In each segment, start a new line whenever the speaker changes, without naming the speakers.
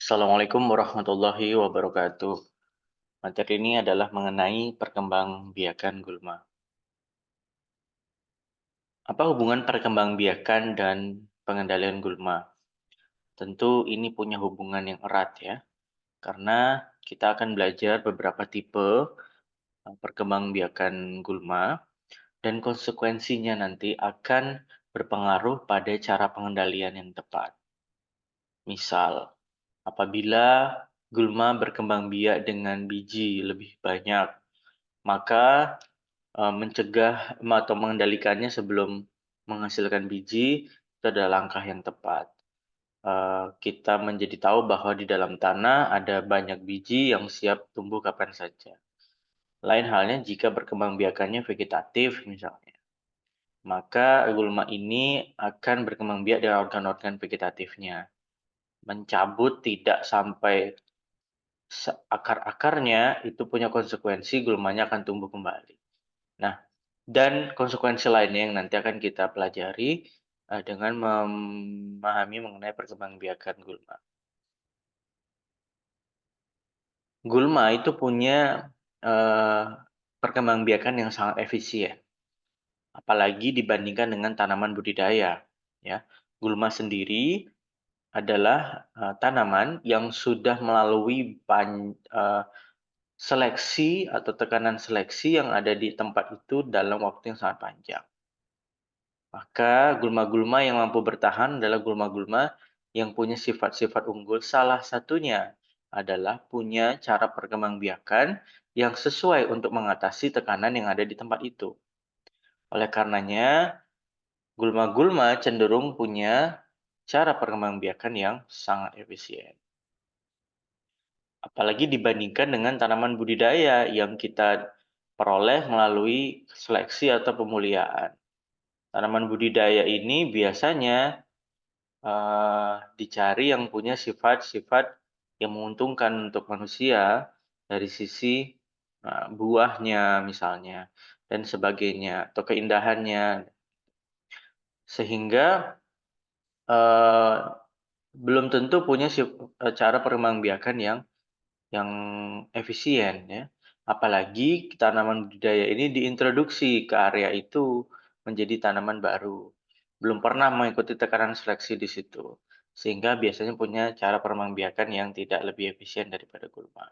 Assalamualaikum warahmatullahi wabarakatuh. Materi ini adalah mengenai perkembangbiakan gulma. Apa hubungan perkembangbiakan dan pengendalian gulma? Tentu ini punya hubungan yang erat ya, karena kita akan belajar beberapa tipe perkembangbiakan gulma dan konsekuensinya nanti akan berpengaruh pada cara pengendalian yang tepat. Misal, apabila gulma berkembang biak dengan biji lebih banyak, maka mencegah atau mengendalikannya sebelum menghasilkan biji itu adalah langkah yang tepat. Kita menjadi tahu bahwa di dalam tanah ada banyak biji yang siap tumbuh kapan saja. Lain halnya jika berkembangbiakannya vegetatif misalnya, maka gulma ini akan berkembang biak dengan organ-organ vegetatifnya. Mencabut tidak sampai akar-akarnya itu punya konsekuensi gulmanya akan tumbuh kembali. Nah, dan konsekuensi lainnya yang nanti akan kita pelajari dengan memahami mengenai perkembangbiakan gulma. Gulma itu punya perkembangbiakan yang sangat efisien, apalagi dibandingkan dengan tanaman budidaya. Ya, gulma sendiri adalah tanaman yang sudah melalui seleksi atau tekanan seleksi yang ada di tempat itu dalam waktu yang sangat panjang. Maka gulma-gulma yang mampu bertahan adalah gulma-gulma yang punya sifat-sifat unggul. Salah satunya adalah punya cara perkembangbiakan yang sesuai untuk mengatasi tekanan yang ada di tempat itu. Oleh karenanya, gulma-gulma cenderung punya cara perkembangbiakan yang sangat efisien. Apalagi dibandingkan dengan tanaman budidaya yang kita peroleh melalui seleksi atau pemuliaan. Tanaman budidaya ini biasanya dicari yang punya sifat-sifat yang menguntungkan untuk manusia dari sisi buahnya misalnya dan sebagainya atau keindahannya. Sehingga belum tentu punya cara perkembangbiakan yang efisien ya. Apalagi tanaman budidaya ini diintroduksi ke area itu menjadi tanaman baru. Belum pernah mengikuti tekanan seleksi di situ. Sehingga biasanya punya cara perkembangbiakan yang tidak lebih efisien daripada gulma.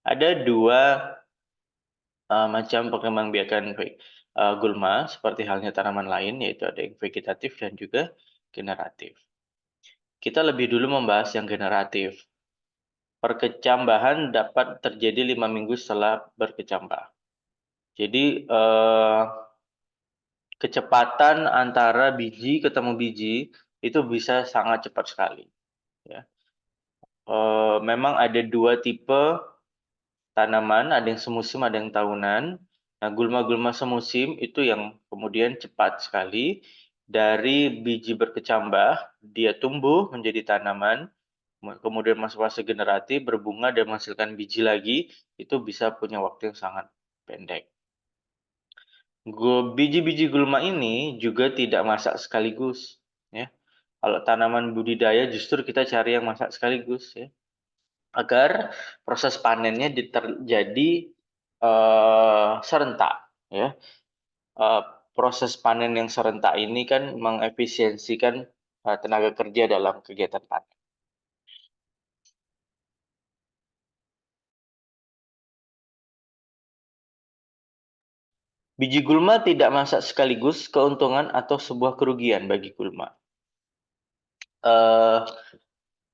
Ada dua macam perkembangbiakan gulma seperti halnya tanaman lain, yaitu ada yang vegetatif dan juga generatif. Kita lebih dulu membahas yang generatif. Perkecambahan dapat terjadi 5 minggu setelah berkecambah. Jadi kecepatan antara biji ketemu biji itu bisa sangat cepat sekali. Ya. Memang ada dua tipe tanaman, ada yang semusim, ada yang tahunan. Nah, gulma-gulma semusim itu yang kemudian cepat sekali dari biji berkecambah, dia tumbuh menjadi tanaman, kemudian masuk fase generatif, berbunga dan menghasilkan biji lagi, itu bisa punya waktu yang sangat pendek. Biji-biji gulma ini juga tidak masak sekaligus, ya. Kalau tanaman budidaya justru kita cari yang masak sekaligus, ya, agar proses panennya terjadi serentak, ya. Proses panen yang serentak ini kan mengefisiensikan tenaga kerja dalam kegiatan panen. Biji gulma tidak masak sekaligus keuntungan atau sebuah kerugian bagi gulma.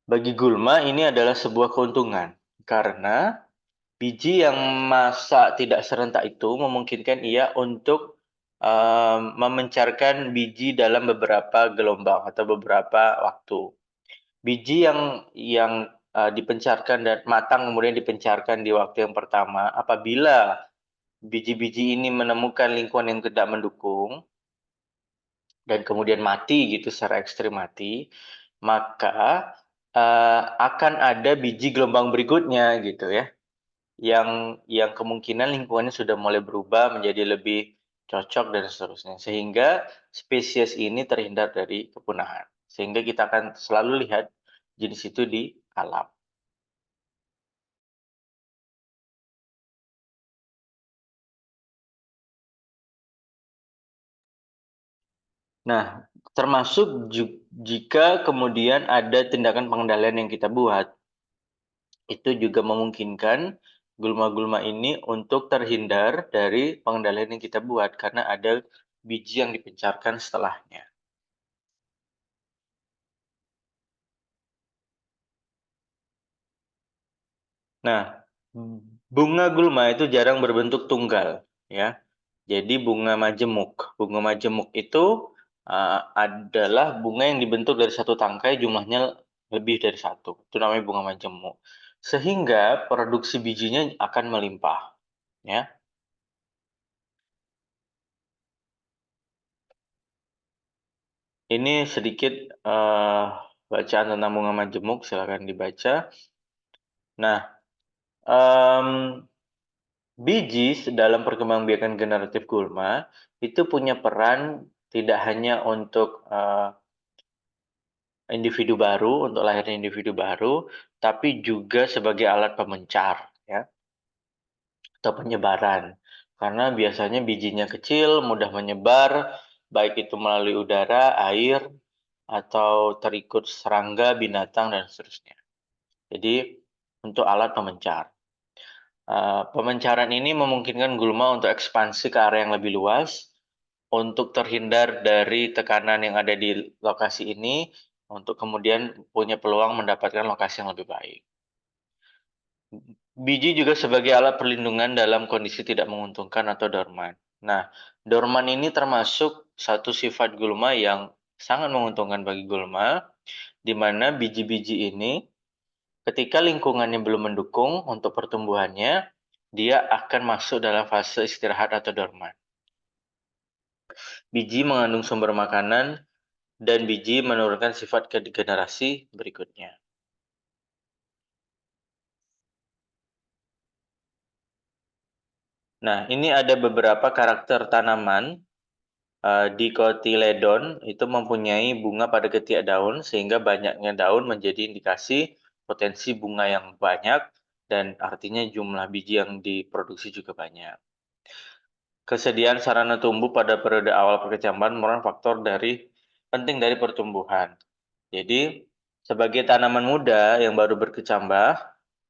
Bagi gulma ini adalah sebuah keuntungan karena biji yang masak tidak serentak itu memungkinkan ia untuk memencarkan biji dalam beberapa gelombang atau beberapa waktu. Biji yang dipencarkan dan matang kemudian dipencarkan di waktu yang pertama, apabila biji-biji ini menemukan lingkungan yang tidak mendukung dan kemudian mati gitu secara ekstrim mati, maka akan ada biji gelombang berikutnya gitu ya, yang kemungkinan lingkungannya sudah mulai berubah menjadi lebih cocok dan seterusnya. Sehingga spesies ini terhindar dari kepunahan. Sehingga kita akan selalu lihat jenis itu di alam. Nah, termasuk jika kemudian ada tindakan pengendalian yang kita buat, itu juga memungkinkan gulma-gulma ini untuk terhindar dari pengendalian yang kita buat karena ada biji yang dipencarkan setelahnya. Nah, bunga gulma itu jarang berbentuk tunggal, ya. Jadi bunga majemuk. Bunga majemuk itu adalah bunga yang dibentuk dari satu tangkai jumlahnya lebih dari satu. Itu namanya bunga majemuk. Sehingga produksi bijinya akan melimpah, ya. Ini sedikit bacaan tentang bunga majemuk, silakan dibaca. Nah, biji dalam perkembangbiakan generatif gulma itu punya peran tidak hanya untuk individu baru, untuk lahirnya individu baru, tapi juga sebagai alat pemencar, ya, atau penyebaran. Karena biasanya bijinya kecil, mudah menyebar, baik itu melalui udara, air, atau terikut serangga, binatang, dan seterusnya. Jadi, untuk alat pemencar. Pemencaran ini memungkinkan gulma untuk ekspansi ke area yang lebih luas, untuk terhindar dari tekanan yang ada di lokasi ini, untuk kemudian punya peluang mendapatkan lokasi yang lebih baik. Biji juga sebagai alat perlindungan dalam kondisi tidak menguntungkan atau dorman. Nah, dorman ini termasuk satu sifat gulma yang sangat menguntungkan bagi gulma, di mana biji-biji ini ketika lingkungannya belum mendukung untuk pertumbuhannya, dia akan masuk dalam fase istirahat atau dorman. Biji mengandung sumber makanan dan biji menurunkan sifat ke generasi berikutnya. Nah, ini ada beberapa karakter tanaman. Dicotyledon itu mempunyai bunga pada ketiak daun, sehingga banyaknya daun menjadi indikasi potensi bunga yang banyak, dan artinya jumlah biji yang diproduksi juga banyak. Kesediaan sarana tumbuh pada periode awal perkecambahan merupakan faktor penting dari pertumbuhan. Jadi, sebagai tanaman muda yang baru berkecambah,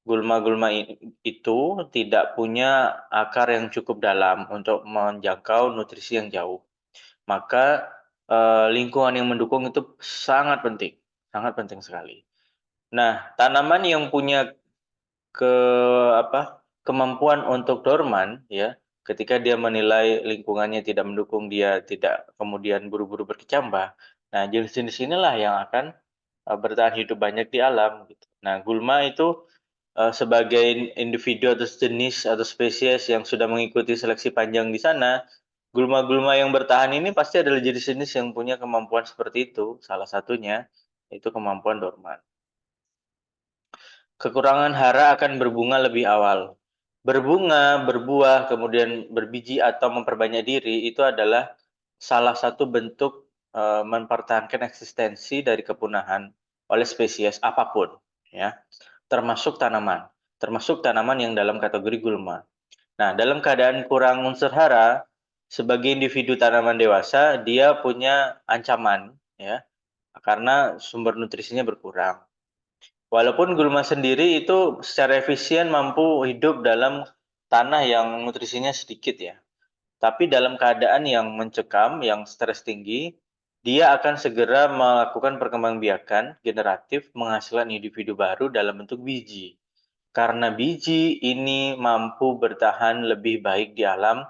gulma-gulma itu tidak punya akar yang cukup dalam untuk menjangkau nutrisi yang jauh. Maka lingkungan yang mendukung itu sangat penting sekali. Nah, tanaman yang punya ke kemampuan untuk dorman, ya, ketika dia menilai lingkungannya tidak mendukung, dia tidak kemudian buru-buru berkecambah. Nah, jenis-jenis inilah yang akan bertahan hidup banyak di alam, gitu. Nah, gulma itu sebagai individu atau jenis atau spesies yang sudah mengikuti seleksi panjang di sana, gulma-gulma yang bertahan ini pasti adalah jenis-jenis yang punya kemampuan seperti itu. Salah satunya itu kemampuan dorman. Kekurangan hara akan berbunga lebih awal. Berbunga, berbuah, kemudian berbiji atau memperbanyak diri itu adalah salah satu bentuk mempertahankan eksistensi dari kepunahan oleh spesies apapun, ya, termasuk tanaman yang dalam kategori gulma. Nah, dalam keadaan kurang unsur hara, sebagai individu tanaman dewasa, dia punya ancaman, ya, karena sumber nutrisinya berkurang. Walaupun gulma sendiri itu secara efisien mampu hidup dalam tanah yang nutrisinya sedikit, ya. Tapi dalam keadaan yang mencekam, yang stres tinggi, dia akan segera melakukan perkembangbiakan generatif menghasilkan individu baru dalam bentuk biji. Karena biji ini mampu bertahan lebih baik di alam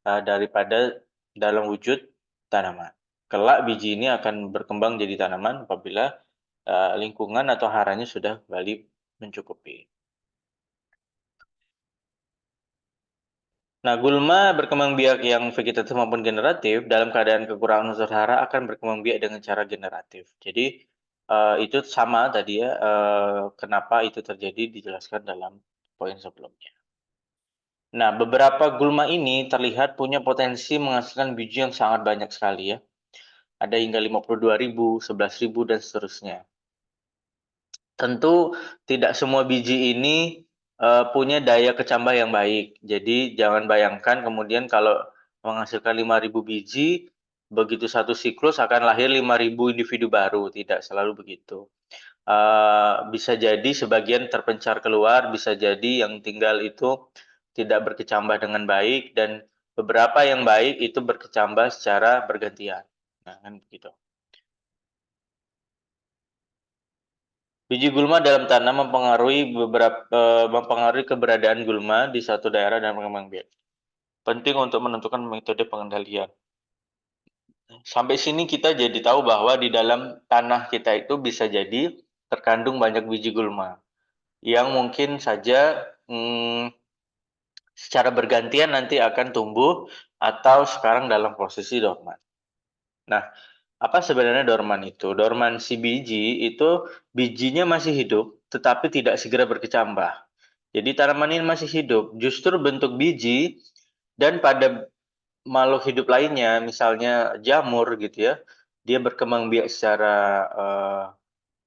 daripada dalam wujud tanaman. Kelak biji ini akan berkembang jadi tanaman apabila lingkungan atau haranya sudah kembali mencukupi. Nah, gulma berkembang biak yang vegetatif maupun generatif dalam keadaan kekurangan unsur hara akan berkembang biak dengan cara generatif. Jadi itu sama tadi ya, kenapa itu terjadi dijelaskan dalam poin sebelumnya. Nah, beberapa gulma ini terlihat punya potensi menghasilkan biji yang sangat banyak sekali, ya. Ada hingga 52.000, 11.000, dan seterusnya. Tentu tidak semua biji ini punya daya kecambah yang baik. Jadi jangan bayangkan kemudian kalau menghasilkan 5.000 biji, begitu satu siklus akan lahir 5.000 individu baru, tidak selalu begitu. Bisa jadi sebagian terpencar keluar, bisa jadi yang tinggal itu tidak berkecambah dengan baik, dan beberapa yang baik itu berkecambah secara bergantian. Nah, kan begitu. Biji gulma dalam tanah mempengaruhi keberadaan gulma di satu daerah dan berkembang biak. Penting untuk menentukan metode pengendalian. Sampai sini kita jadi tahu bahwa di dalam tanah kita itu bisa jadi terkandung banyak biji gulma yang mungkin saja secara bergantian nanti akan tumbuh atau sekarang dalam posisi dorman. Nah, apa sebenarnya dorman itu? Dormansi biji itu bijinya masih hidup tetapi tidak segera berkecambah. Jadi tanaman ini masih hidup, justru bentuk biji dan pada makhluk hidup lainnya, misalnya jamur gitu ya, dia berkembang biak secara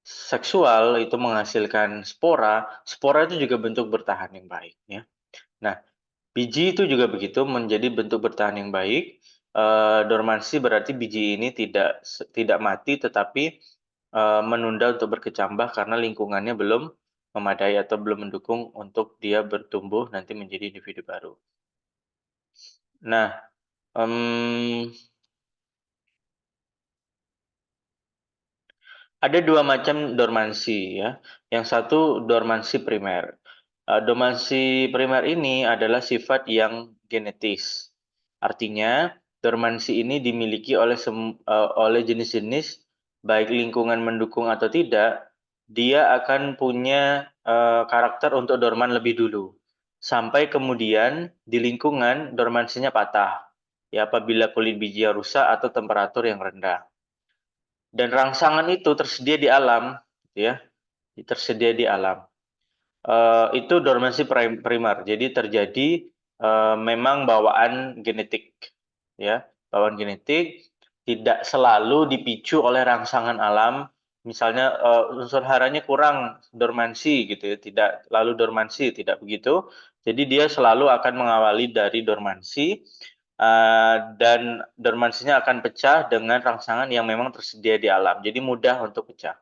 seksual itu menghasilkan spora. Spora itu juga bentuk bertahan yang baik ya. Nah, biji itu juga begitu menjadi bentuk bertahan yang baik. Dormansi berarti biji ini tidak mati tetapi menunda untuk berkecambah karena lingkungannya belum memadai atau belum mendukung untuk dia bertumbuh nanti menjadi individu baru. Nah, ada dua macam dormansi ya. Yang satu dormansi primer. Dormansi primer ini adalah sifat yang genetis. Artinya, dormansi ini dimiliki oleh jenis-jenis baik lingkungan mendukung atau tidak, dia akan punya karakter untuk dorman lebih dulu. Sampai kemudian di lingkungan dormansinya patah. Ya, apabila kulit biji yang rusak atau temperatur yang rendah. Dan rangsangan itu tersedia di alam, gitu ya, tersedia di alam. Itu dormansi primer. Jadi terjadi memang bawaan genetik, ya, bawaan genetik tidak selalu dipicu oleh rangsangan alam. Misalnya unsur haranya kurang dormansi gitu ya, tidak lalu dormansi, tidak begitu. Jadi dia selalu akan mengawali dari dormansi dan dormansinya akan pecah dengan rangsangan yang memang tersedia di alam. Jadi mudah untuk pecah.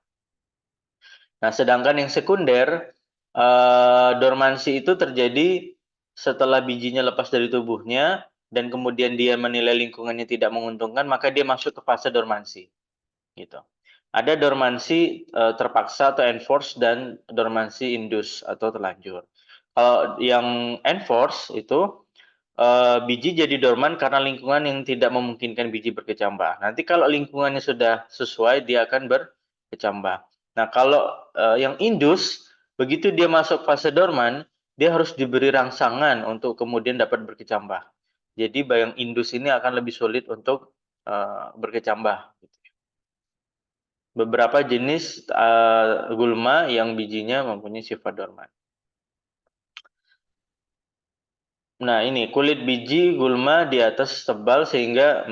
Nah, sedangkan yang sekunder, dormansi itu terjadi setelah bijinya lepas dari tubuhnya dan kemudian dia menilai lingkungannya tidak menguntungkan, maka dia masuk ke fase dormansi, gitu. Ada dormansi terpaksa atau enforced dan dormansi induced atau terlanjur. Kalau yang enforced itu biji jadi dorman karena lingkungan yang tidak memungkinkan biji berkecambah. Nanti kalau lingkungannya sudah sesuai, dia akan berkecambah. Nah, kalau yang indus, begitu dia masuk fase dorman, dia harus diberi rangsangan untuk kemudian dapat berkecambah. Jadi yang indus ini akan lebih sulit untuk berkecambah. Beberapa jenis gulma yang bijinya mempunyai sifat dorman. Nah, ini kulit biji gulma di atas tebal sehingga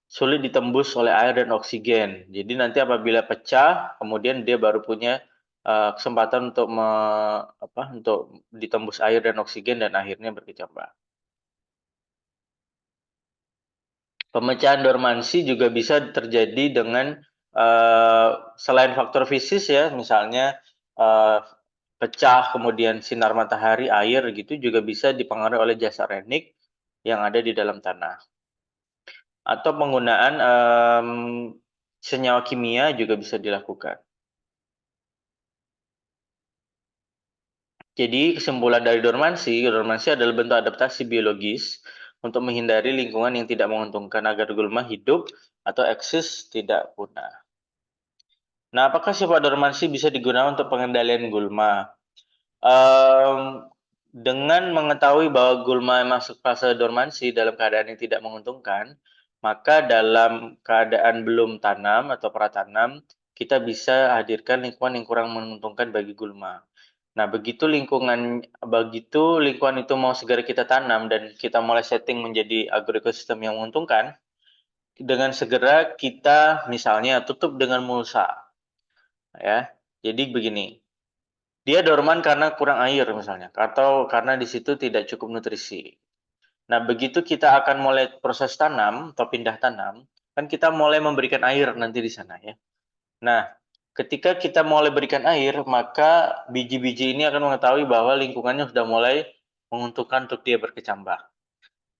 sulit ditembus oleh air dan oksigen. Jadi nanti apabila pecah, kemudian dia baru punya kesempatan untuk ditembus air dan oksigen dan akhirnya berkecambah. Pemecahan dormansi juga bisa terjadi dengan selain faktor fisik ya, misalnya pecah, kemudian sinar matahari, air gitu juga bisa dipengaruhi oleh jasa renik yang ada di dalam tanah. Atau penggunaan senyawa kimia juga bisa dilakukan. Jadi kesimpulan dari dormansi adalah bentuk adaptasi biologis untuk menghindari lingkungan yang tidak menguntungkan agar gulma hidup atau eksis tidak punah. Nah, apakah sifat dormansi bisa digunakan untuk pengendalian gulma? Dengan mengetahui bahwa gulma masuk fase dormansi dalam keadaan yang tidak menguntungkan, maka dalam keadaan belum tanam atau pratanam, kita bisa hadirkan lingkungan yang kurang menguntungkan bagi gulma. Nah, begitu lingkungan itu mau segera kita tanam dan kita mulai setting menjadi agroekosistem yang menguntungkan, dengan segera kita misalnya tutup dengan mulsa, ya. Jadi begini, dia dorman karena kurang air misalnya, atau karena di situ tidak cukup nutrisi. Nah, begitu kita akan mulai proses tanam atau pindah tanam, kan kita mulai memberikan air nanti di sana ya. Nah, ketika kita mulai berikan air, maka biji-biji ini akan mengetahui bahwa lingkungannya sudah mulai menguntungkan untuk dia berkecambah.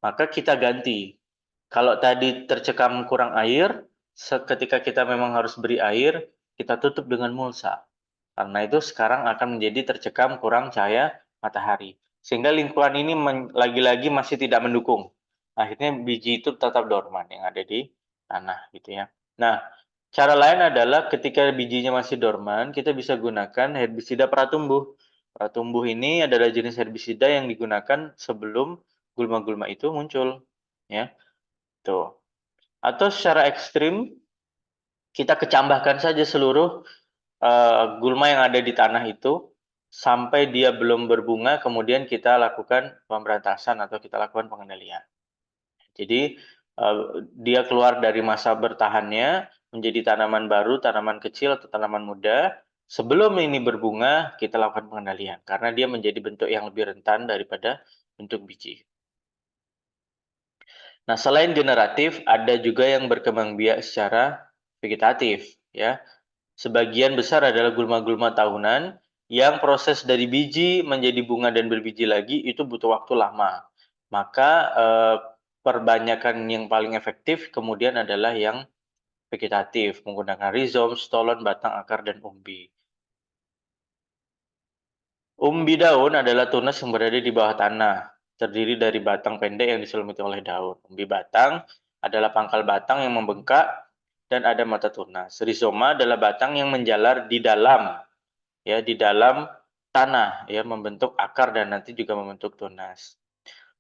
Maka kita ganti. Kalau tadi tercekam kurang air, ketika kita memang harus beri air, kita tutup dengan mulsa. Karena itu sekarang akan menjadi tercekam kurang cahaya matahari. Sehingga lingkungan ini lagi-lagi masih tidak mendukung. Akhirnya biji itu tetap dorman yang ada di tanah gitu ya. Nah, cara lain adalah ketika bijinya masih dorman, kita bisa gunakan herbisida pratumbuh. Pratumbuh ini adalah jenis herbisida yang digunakan sebelum gulma-gulma itu muncul, ya. Tuh. Atau secara ekstrim, kita kecambahkan saja seluruh gulma yang ada di tanah itu sampai dia belum berbunga, kemudian kita lakukan pemberantasan atau kita lakukan pengendalian. Jadi dia keluar dari masa bertahannya menjadi tanaman baru, tanaman kecil atau tanaman muda. Sebelum ini berbunga, kita lakukan pengendalian karena dia menjadi bentuk yang lebih rentan daripada bentuk biji. Nah, selain generatif, ada juga yang berkembang biak secara vegetatif, ya. Sebagian besar adalah gulma-gulma tahunan yang proses dari biji menjadi bunga dan berbiji lagi itu butuh waktu lama. Maka perbanyakan yang paling efektif kemudian adalah yang vegetatif menggunakan rizom, stolon, batang, akar, dan umbi. Umbi daun adalah tunas yang berada di bawah tanah, terdiri dari batang pendek yang diselimuti oleh daun. Umbi batang adalah pangkal batang yang membengkak dan ada mata tunas. Rizoma adalah batang yang menjalar di dalam, ya, di dalam tanah, ya, membentuk akar dan nanti juga membentuk tunas.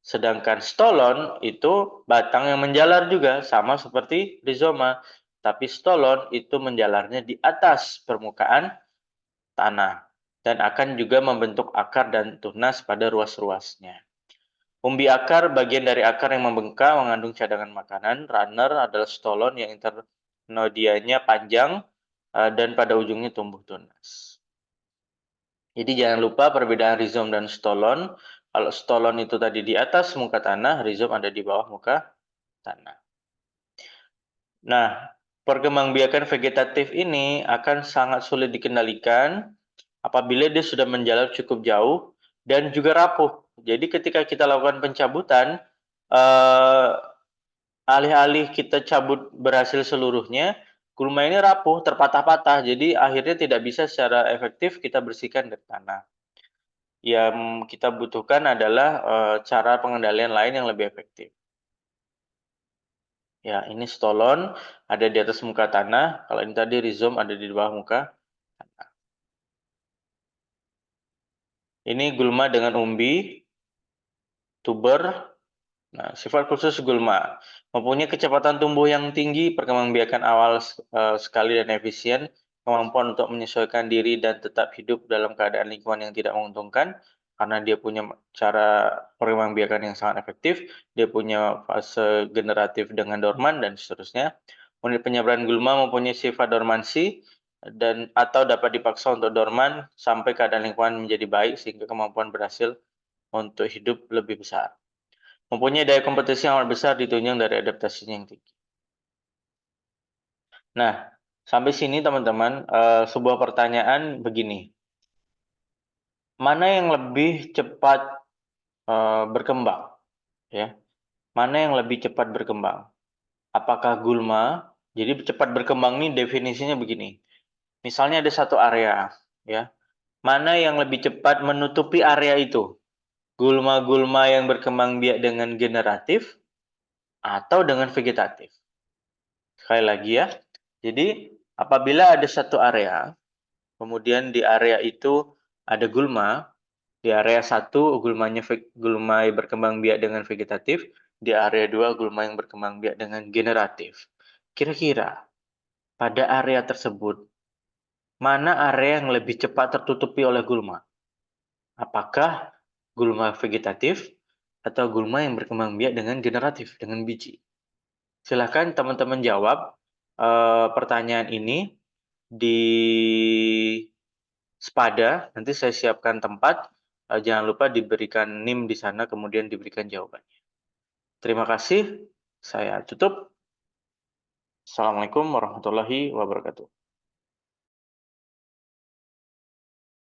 Sedangkan stolon itu batang yang menjalar juga sama seperti rizoma, tapi stolon itu menjalarnya di atas permukaan tanah dan akan juga membentuk akar dan tunas pada ruas-ruasnya. Umbi akar bagian dari akar yang membengkak mengandung cadangan makanan. Runner adalah stolon yang internodianya panjang dan pada ujungnya tumbuh tunas. Jadi jangan lupa perbedaan rizom dan stolon. Kalau stolon itu tadi di atas muka tanah, rizom ada di bawah muka tanah. Nah, perkembangbiakan vegetatif ini akan sangat sulit dikendalikan apabila dia sudah menjalar cukup jauh dan juga rapuh. Jadi ketika kita lakukan pencabutan, eh, alih-alih kita cabut berhasil seluruhnya, gulma ini rapuh, terpatah-patah. Jadi akhirnya tidak bisa secara efektif kita bersihkan dari tanah. Yang kita butuhkan adalah cara pengendalian lain yang lebih efektif. Ya, ini stolon ada di atas muka tanah. Kalau ini tadi rizom ada di bawah muka tanah. Ini gulma dengan umbi, tuber. Nah, sifat khusus gulma mempunyai kecepatan tumbuh yang tinggi, perkembangbiakan awal sekali dan efisien, kemampuan untuk menyesuaikan diri dan tetap hidup dalam keadaan lingkungan yang tidak menguntungkan, karena dia punya cara perkembangbiakan yang sangat efektif, dia punya fase generatif dengan dorman dan seterusnya. Unit penyebaran gulma mempunyai sifat dormansi dan atau dapat dipaksa untuk dorman sampai keadaan lingkungan menjadi baik sehingga kemampuan berhasil untuk hidup lebih besar. Mempunyai daya kompetisi yang amat besar ditunjang dari adaptasinya yang tinggi. Nah, sampai sini teman-teman, sebuah pertanyaan begini. Mana yang lebih cepat berkembang? Ya, mana yang lebih cepat berkembang? Apakah gulma? Jadi cepat berkembang ini definisinya begini. Misalnya ada satu area, ya. Mana yang lebih cepat menutupi area itu? Gulma-gulma yang berkembang biak dengan generatif atau dengan vegetatif? Sekali lagi ya. Jadi apabila ada satu area, kemudian di area itu ada gulma, di area satu gulma yang berkembang biak dengan vegetatif, di area dua gulma yang berkembang biak dengan generatif. Kira-kira pada area tersebut, mana area yang lebih cepat tertutupi oleh gulma? Apakah gulma vegetatif atau gulma yang berkembang biak dengan generatif, dengan biji? Silakan teman-teman jawab pertanyaan ini di Sepada, nanti saya siapkan tempat, jangan lupa diberikan NIM di sana, kemudian diberikan jawabannya. Terima kasih, saya tutup. Assalamualaikum warahmatullahi wabarakatuh.